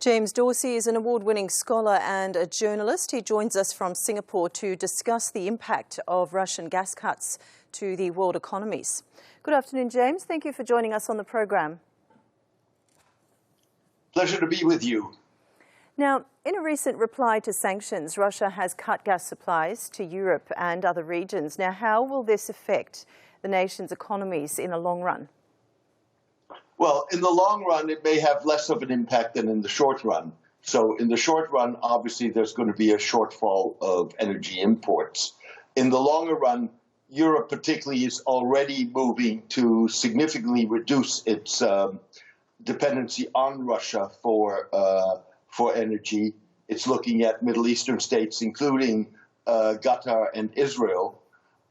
James Dorsey is an award-winning scholar and a journalist. He joins us from Singapore to discuss the impact of Russian gas cuts to the world economies. Good afternoon, James. Thank you for joining us on the program. Pleasure to be with you. Now, in a recent reply to sanctions, Russia has cut gas supplies to Europe and other regions. Now, how will this affect the nation's economies in the long run? Well, in the long run, it may have less of an impact than in the short run. So in the short run, obviously, there's going to be a shortfall of energy imports. In the longer run, Europe particularly is already moving to significantly reduce its dependency on Russia for energy. It's looking at Middle Eastern states, including Qatar and Israel.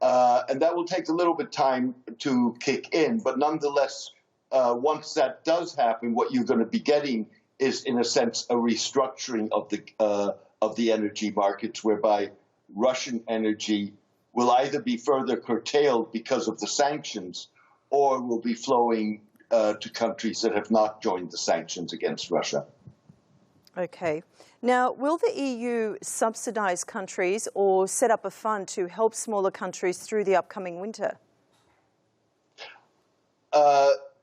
And that will take a little bit of time to kick in, but nonetheless, once that does happen, what you're going to be getting is, in a sense, a restructuring of the energy markets, whereby Russian energy will either be further curtailed because of the sanctions, or will be flowing to countries that have not joined the sanctions against Russia. Okay. Now, will the EU subsidise countries or set up a fund to help smaller countries through the upcoming winter?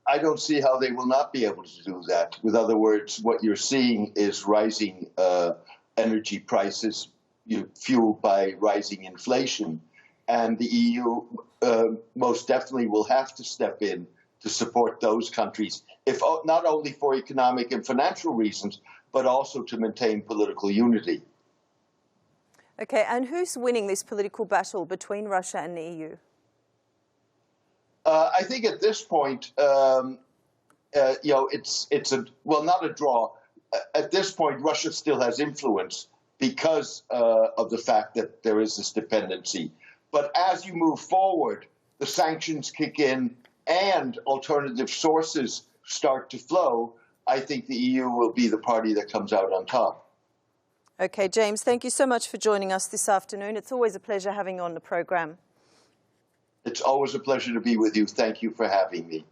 I don't see how they will not be able to do that. With other words, what you're seeing is rising energy prices fueled by rising inflation. And the EU most definitely will have to step in to support those countries, if not only for economic and financial reasons, but also to maintain political unity. Okay, and who's winning this political battle between Russia and the EU? I think at this point, it's not a draw. At this point, Russia still has influence because of the fact that there is this dependency. But as you move forward, the sanctions kick in and alternative sources start to flow. I think the EU will be the party that comes out on top. Okay, James, thank you so much for joining us this afternoon. It's always a pleasure having you on the program. It's always a pleasure to be with you. Thank you for having me.